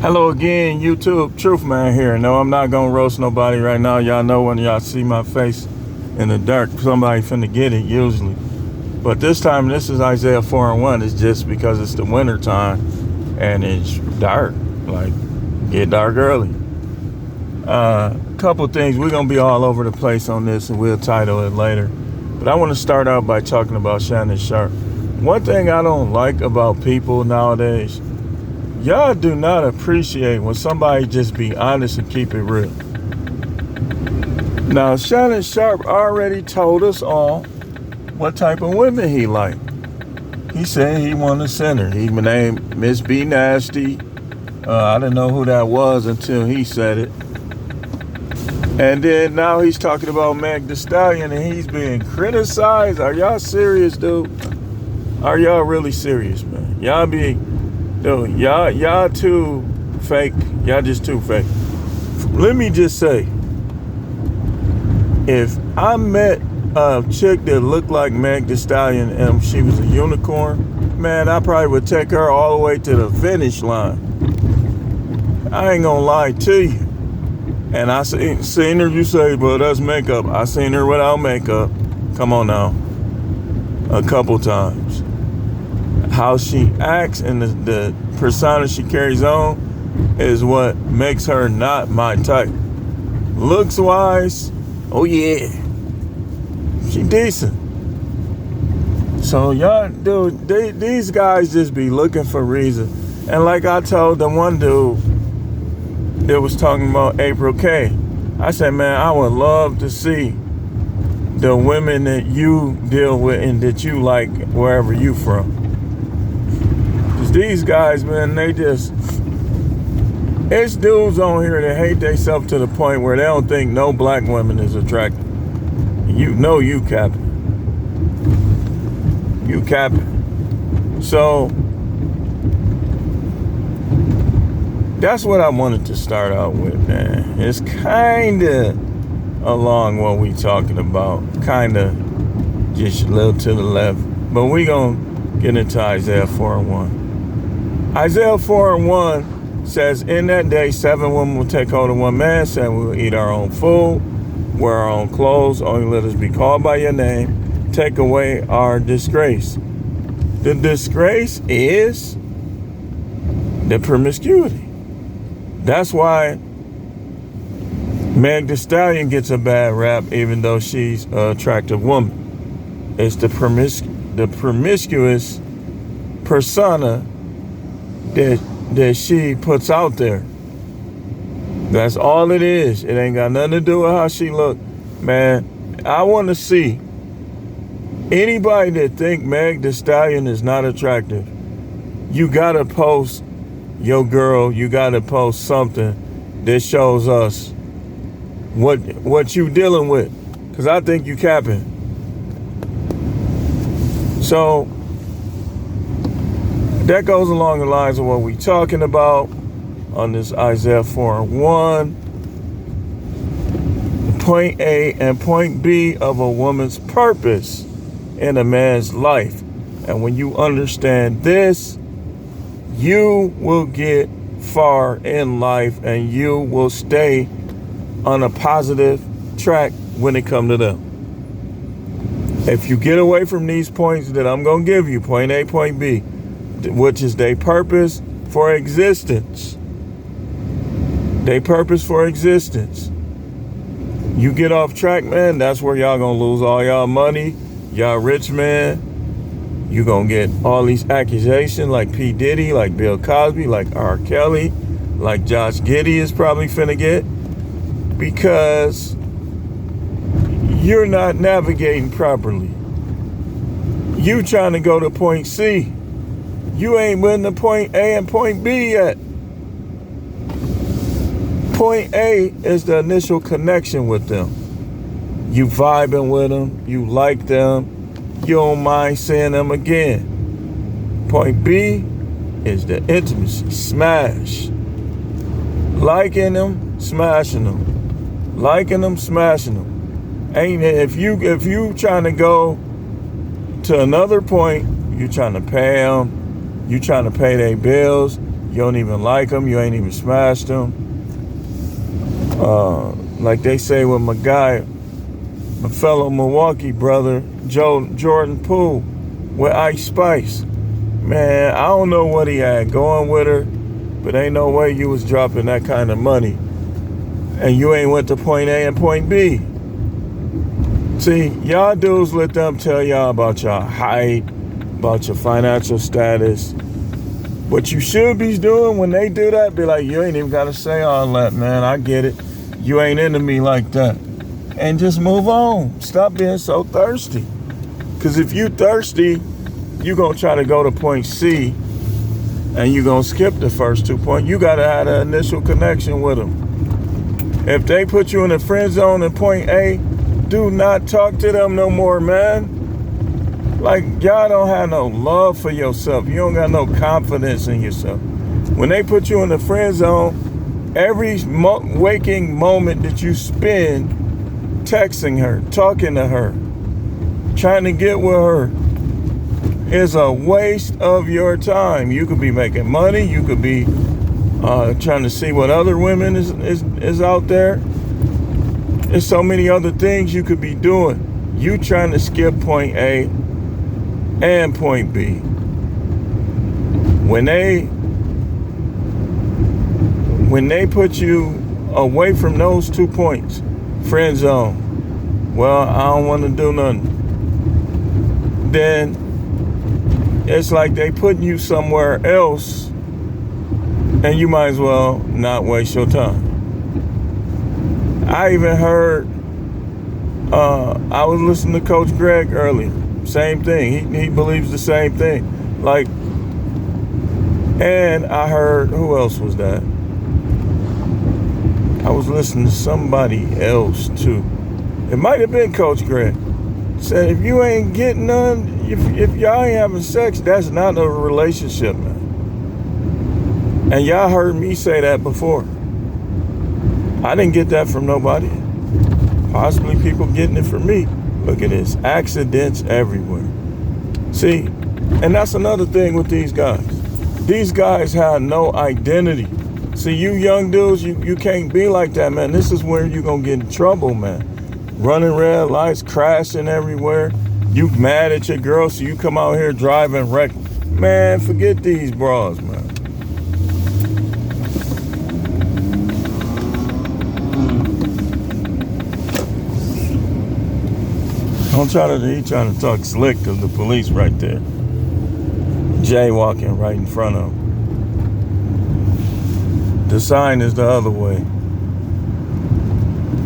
Hello again, YouTube. Truth Man here. No, I'm not gonna roast nobody right now. Y'all know when y'all see my face in the dark, somebody finna get it usually. But this time, this is Isaiah 4:1. It's just because it's the winter time and it's dark. Like, get dark early. Couple things. We're gonna be all over the place on this, and we'll title it later. But I want to start out by talking about Shannon Sharpe. One thing I don't like about people nowadays, y'all do not appreciate when somebody just be honest and keep it real. Now, Shannon Sharpe already told us all what type of women he liked. He said he wanted a sinner. He named Miss B Nasty. I didn't know who that was until he said it. And then now he's talking about Meg Thee Stallion and he's being criticized. Are y'all serious, dude? Are y'all really serious, man? Dude, y'all too fake. Y'all just too fake. Let me just say, if I met a chick that looked like Meg Thee Stallion and she was a unicorn, man, I probably would take her all the way to the finish line. I ain't gonna lie to you. And I seen her, you say, but that's makeup. I seen her without makeup. Come on now. A couple times. How she acts and the persona she carries on is what makes her not my type. Looks wise, oh yeah, she decent. So y'all, dude, these guys just be looking for reason. And like I told the one dude that was talking about April K, I said, man, I would love to see the women that you deal with and that you like wherever you from. These guys, man, it's dudes on here that hate themselves to the point where they don't think no black woman is attractive. You know you capping. You capping. So, that's what I wanted to start out with, man. It's kind of along what we talking about. Kind of just a little to the left. But we going to get into Isaiah 4:1. Isaiah 4:1 says, in that day, 7 women will take hold of one man, saying, we will eat our own food, wear our own clothes, only let us be called by your name, take away our disgrace. The disgrace is the promiscuity. That's why Meg Thee Stallion gets a bad rap, even though she's an attractive woman. It's the promiscuous persona that she puts out there. That's all it is. It ain't got nothing to do with how she look. Man, I want to see anybody that think Meg Thee Stallion is not attractive. You gotta post your girl. You gotta post something that shows us what you dealing with. Cause I think you capping. So that goes along the lines of what we talking about on this Isaiah 4:1. Point A and point B of a woman's purpose in a man's life. And when you understand this, you will get far in life and you will stay on a positive track when it comes to them. If you get away from these points that I'm going to give you, point A, point B, which is their purpose for existence. Their purpose for existence. You get off track, man, that's where y'all gonna lose all y'all money. Y'all rich, man. You gonna get all these accusations like P. Diddy, like Bill Cosby, like R. Kelly, like Josh Giddey is probably finna get. Because you're not navigating properly. You trying to go to point C. You ain't been to point A and point B yet. Point A is the initial connection with them. You vibing with them. You like them. You don't mind seeing them again. Point B is the intimacy. Smash. Liking them, smashing them. Liking them, smashing them. Ain't if you trying to go to another point, you trying to pay them. You trying to pay their bills. You don't even like them. You ain't even smashed them. Like they say with my guy, my fellow Milwaukee brother, Jordan Poole, with Ice Spice. Man, I don't know what he had going with her, but ain't no way you was dropping that kind of money. And you ain't went to point A and point B. See, y'all dudes let them tell y'all about your height, about your financial status. What you should be doing when they do that, be like, you ain't even got to say all that, man. I get it. You ain't into me like that. And just move on. Stop being so thirsty. Because if you thirsty, you going to try to go to point C and you going to skip the first 2 points. You got to have an initial connection with them. If they put you in the friend zone at point A, do not talk to them no more, man. Like, y'all don't have no love for yourself. You don't got no confidence in yourself. When they put you in the friend zone, every waking moment that you spend texting her, talking to her, trying to get with her is a waste of your time. You could be making money. You could be trying to see what other women is out there. There's so many other things you could be doing. You trying to skip point A and point B. When they put you away from those 2 points, friend zone, well, I don't want to do nothing, then it's like they putting you somewhere else and you might as well not waste your time. I even heard, I was listening to Coach Greg earlier. Same thing. He believes the same thing. Like, and I heard, who else was that? I was listening to somebody else too. It might have been Coach Greg. Said, if you ain't getting none, if y'all ain't having sex, that's not a relationship, man. And y'all heard me say that before. I didn't get that from nobody. Possibly people getting it from me. Look at this. Accidents everywhere. See, and that's another thing with these guys. These guys have no identity. See, you young dudes, you can't be like that, man. This is where you're going to get in trouble, man. Running red lights, crashing everywhere. You mad at your girl, so you come out here driving wreck. Man, forget these bras, man. He trying to talk slick to the police right there. Jaywalking right in front of him. The sign is the other way.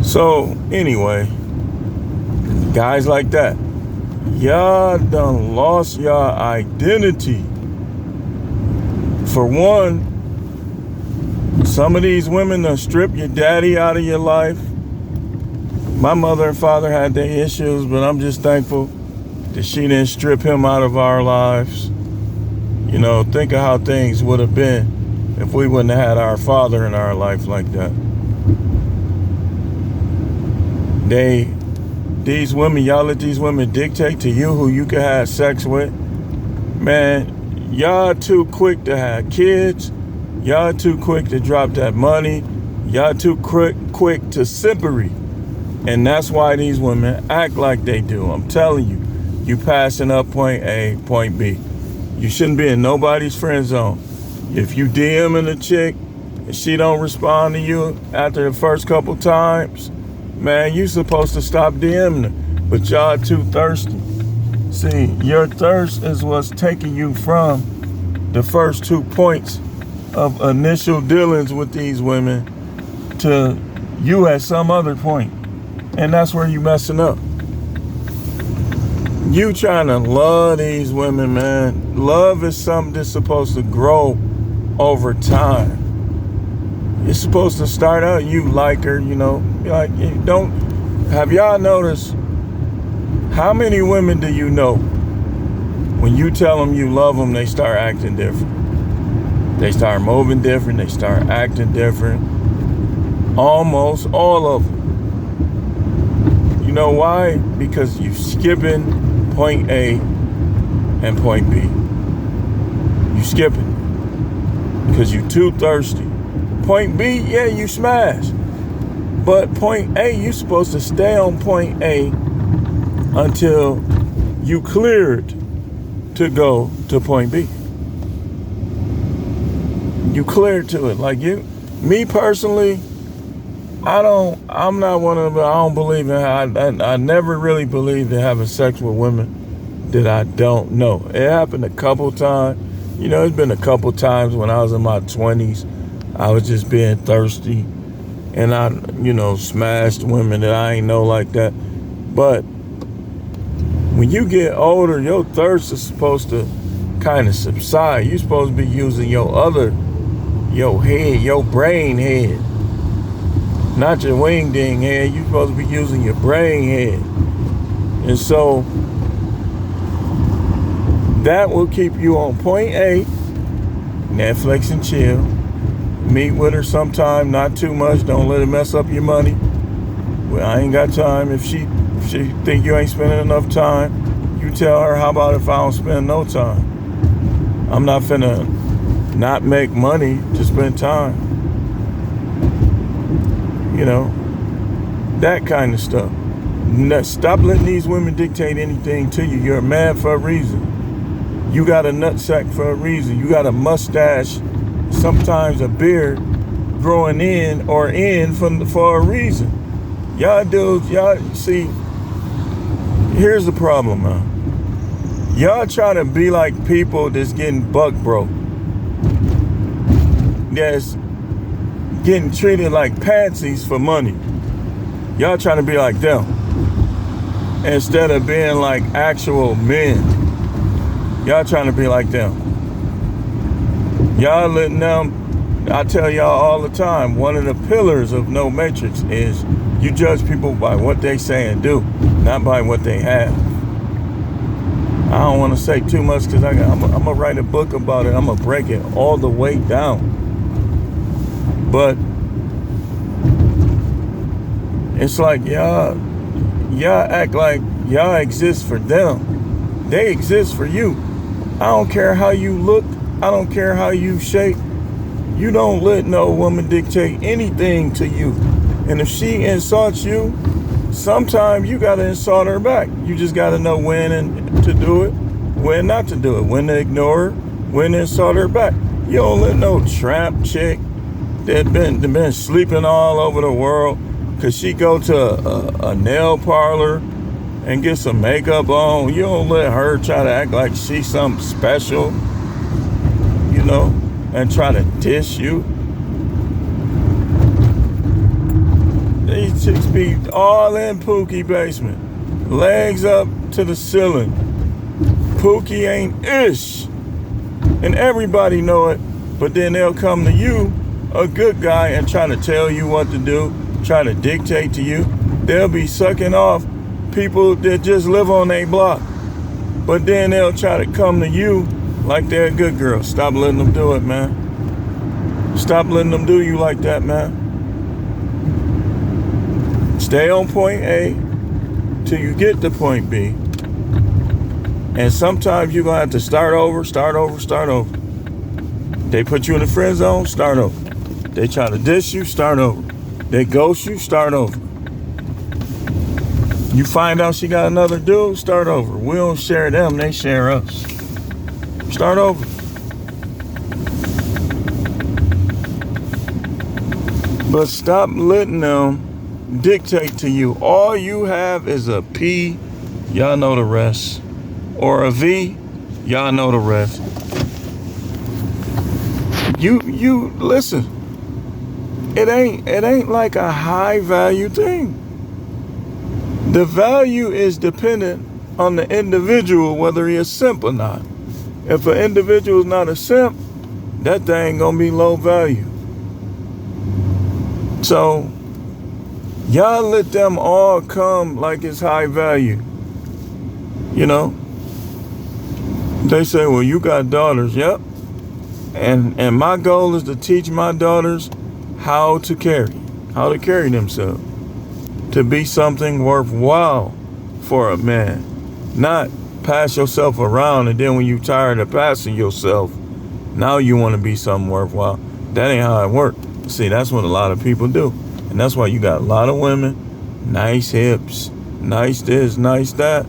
So, anyway, guys like that, y'all done lost your identity. For one, some of these women done strip your daddy out of your life. My mother and father had their issues, but I'm just thankful that she didn't strip him out of our lives. You know, think of how things would have been if we wouldn't have had our father in our life like that. These women, y'all let these women dictate to you who you can have sex with. Man, y'all too quick to have kids. Y'all too quick to drop that money. Y'all too quick to separate. And that's why these women act like they do. I'm telling you, you passing up point A, point B. You shouldn't be in nobody's friend zone. If you DMing a chick and she don't respond to you after the first couple times, man, you supposed to stop DMing her. But y'all too thirsty. See, your thirst is what's taking you from the first 2 points of initial dealings with these women to you at some other point. And that's where you messing up. You trying to love these women, man. Love is something that's supposed to grow over time. It's supposed to start out, you like her, you know. Like, you don't. Have y'all noticed how many women do you know when you tell them you love them, they start acting different? They start moving different. They start acting different. Almost all of them. You know why? Because you skipping point A and point B. You skipping. because you too thirsty. Point B, yeah, you smash. But point A, you're supposed to stay on point A until you cleared to go to point B. You cleared to it. Like me personally, I'm not one of them. I don't believe in, I never really believed in having sex with women that I don't know. It happened a couple times. It's been a couple times when I was in my 20s. I was just being thirsty and I, smashed women that I ain't know like that. But when you get older, your thirst is supposed to kind of subside. You're supposed to be using your head, your brain head. Not your wing ding head. You're supposed to be using your brain head. And so that will keep you on point A, Netflix and chill. Meet with her sometime, not too much. Don't let it mess up your money. Well, I ain't got time. If she think you ain't spending enough time, you tell her, how about if I don't spend no time? I'm not finna not make money to spend time. That kind of stuff. Stop letting these women dictate anything to you. You're a man for a reason. You got a nutsack for a reason. You got a mustache, sometimes a beard growing in for a reason. Y'all dudes, see, here's the problem, man. Y'all try to be like people that's getting buck broke. That's getting treated like pansies for money. Y'all trying to be like them instead of being like actual men. Y'all trying to be like them. Y'all letting them, I tell y'all all the time, one of the pillars of No Matrix is you judge people by what they say and do, not by what they have. I don't want to say too much because I'm going to write a book about it. I'm going to break it all the way down. But it's like y'all act like y'all exist for them. They exist for you. I don't care how you look. I don't care how you shape. You don't let no woman dictate anything to you. And if she insults you, sometimes you got to insult her back. You just got to know when to do it, when not to do it, when to ignore her, when to insult her back. You don't let no tramp chick that been sleeping all over the world because she go to a nail parlor and get some makeup on. You don't let her try to act like she's something special, and try to dish you. These chicks be all in Pookie basement, legs up to the ceiling. Pookie ain't ish, and everybody know it. But then they'll come to you, a good guy, and try to tell you what to do, try to dictate to you. They'll be sucking off people that just live on their block. But then they'll try to come to you like they're a good girl. Stop letting them do it, man. Stop letting them do you like that, man. Stay on point A till you get to point B. And sometimes you're going to have to start over. They put you in the friend zone, start over. They try to diss you, start over. They ghost you, start over. You find out she got another dude, start over. We don't share them, they share us. Start over. But stop letting them dictate to you. All you have is a P, y'all know the rest. Or a V, y'all know the rest. You listen. It ain't like a high value thing. The value is dependent on the individual, whether he a simp or not. If an individual is not a simp, that thing gonna be low value. So y'all let them all come like it's high value. They say, well, you got daughters. Yep. And my goal is to teach my daughters how to carry themselves, to be something worthwhile for a man. Not pass yourself around and then when you tired of passing yourself, Now you want to be something worthwhile. That ain't how it works. See, that's what a lot of people do. And that's why you got a lot of women, nice hips, nice this, nice that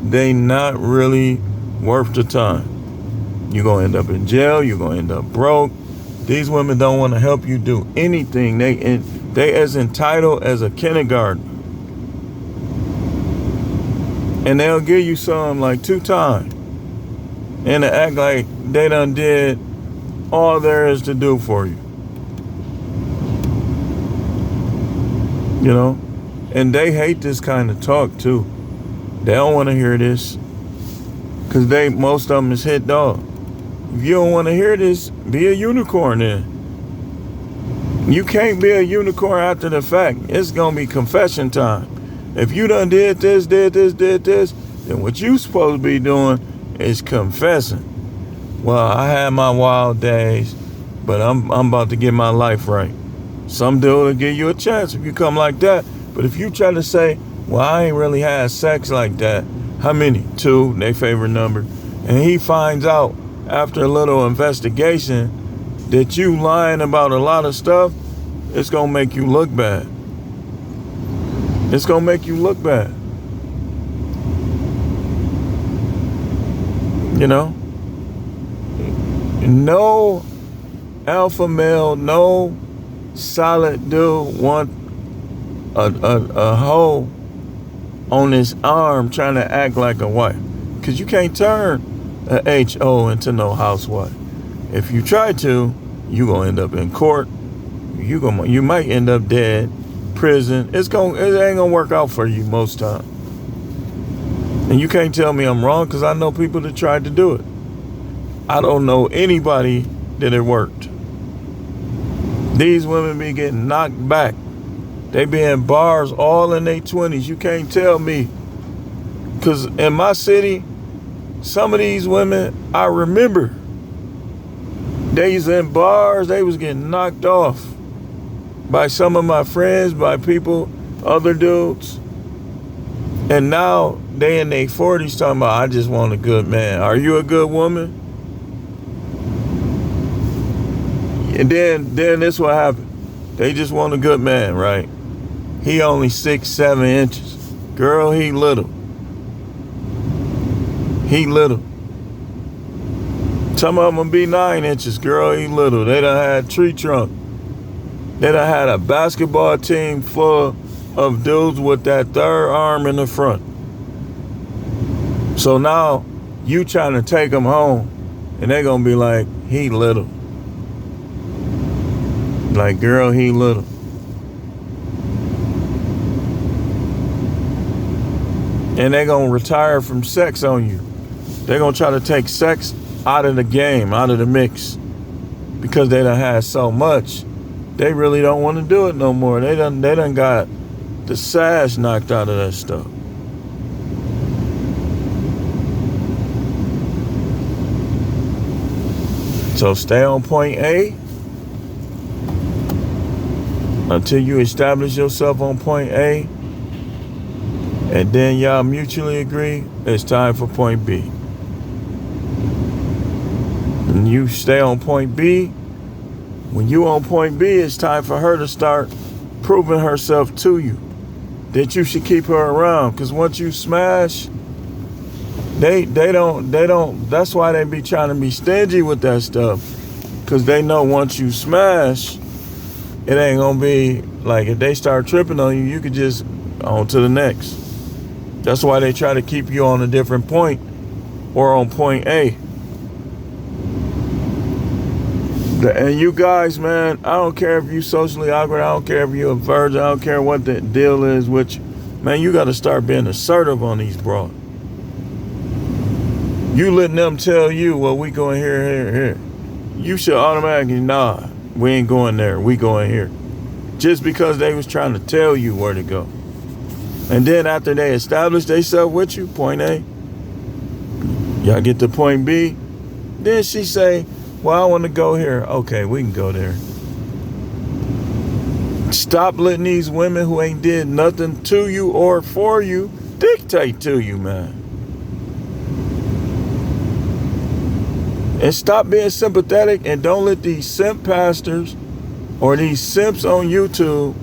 they not really worth the time. You're going to end up in jail. You're going to end up broke. These women don't want to help you do anything. They as entitled as a kindergarten. And they'll give you some like 2 times. And they act like they done did all there is to do for you. You know? And they hate this kind of talk too. They don't want to hear this. Because most of them is hit dog. If you don't want to hear this, be a unicorn then. You can't be a unicorn after the fact. It's going to be confession time. If you done did this, then what you supposed to be doing is confessing. Well, I had my wild days, but I'm about to get my life right. Some dude will give you a chance if you come like that. But if you try to say, well, I ain't really had sex like that. How many? 2, their favorite number. And he finds out after a little investigation that you lying about a lot of stuff, it's going to make you look bad. It's going to make you look bad. You know? No alpha male, no solid dude want a hoe on his arm trying to act like a wife. Because you can't turn a HO into no housewife. If you try to, you going to end up in court. You might end up dead, prison. It ain't going to work out for you most time. And you can't tell me I'm wrong because I know people that tried to do it. I don't know anybody that it worked. These women be getting knocked back. They be in bars all in their 20s. You can't tell me. Because in my city, some of these women, I remember. They was in bars. They was getting knocked off by some of my friends, by people, other dudes. And now they in their 40s talking about, I just want a good man. Are you a good woman? And then this what happened. They just want a good man, right? He only 6-7 inches. Girl, he little. He little. Some of them will be 9 inches. Girl, he little. They done had tree trunk. They done had a basketball team full of dudes with that third arm in the front. So now you trying to take them home and they gonna be like, he little. Like, girl, he little. And they gonna retire from sex on you. They gonna try to take sex out of the game, out of the mix. Because they done had so much. They really don't want to do it no more. They done got the sass knocked out of that stuff. So stay on point A until you establish yourself on point A, and then y'all mutually agree it's time for point B. And you stay on point B. When you on point B, it's time for her to start proving herself to you that you should keep her around. Because once you smash, they don't. That's why they be trying to be stingy with that stuff. Because they know once you smash, it ain't gonna be like if they start tripping on you, you could just on to the next. That's why they try to keep you on a different point or on point A. And you guys, man, I don't care if you socially awkward. I don't care if you're a virgin. I don't care what the deal is with you. Man, you got to start being assertive on these broads. You letting them tell you, well, we going here. You should automatically, nah, we ain't going there. We going here. Just because they was trying to tell you where to go. And then after they establish themselves with you, point A, y'all get to point B. Then she say, well, I want to go here. Okay, we can go there. Stop letting these women who ain't did nothing to you or for you dictate to you, man. And stop being sympathetic, and don't let these simp pastors or these simps on YouTube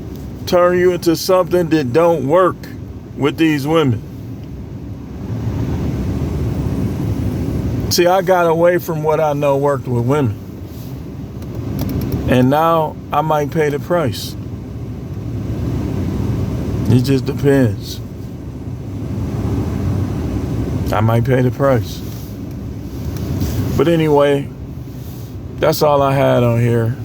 turn you into something that don't work with these women. See, I got away from what I know worked with women. And now I might pay the price. It just depends. I might pay the price. But anyway, that's all I had on here.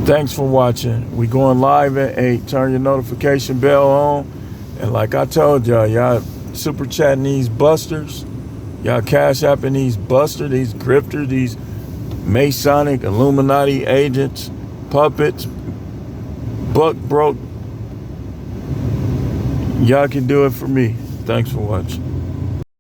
Thanks for watching. We going live at 8. Turn your notification bell on. And like I told y'all super chatting these busters. Y'all cash apping these busters, these grifters, these Masonic, Illuminati agents, puppets, buck broke. Y'all can do it for me. Thanks for watching.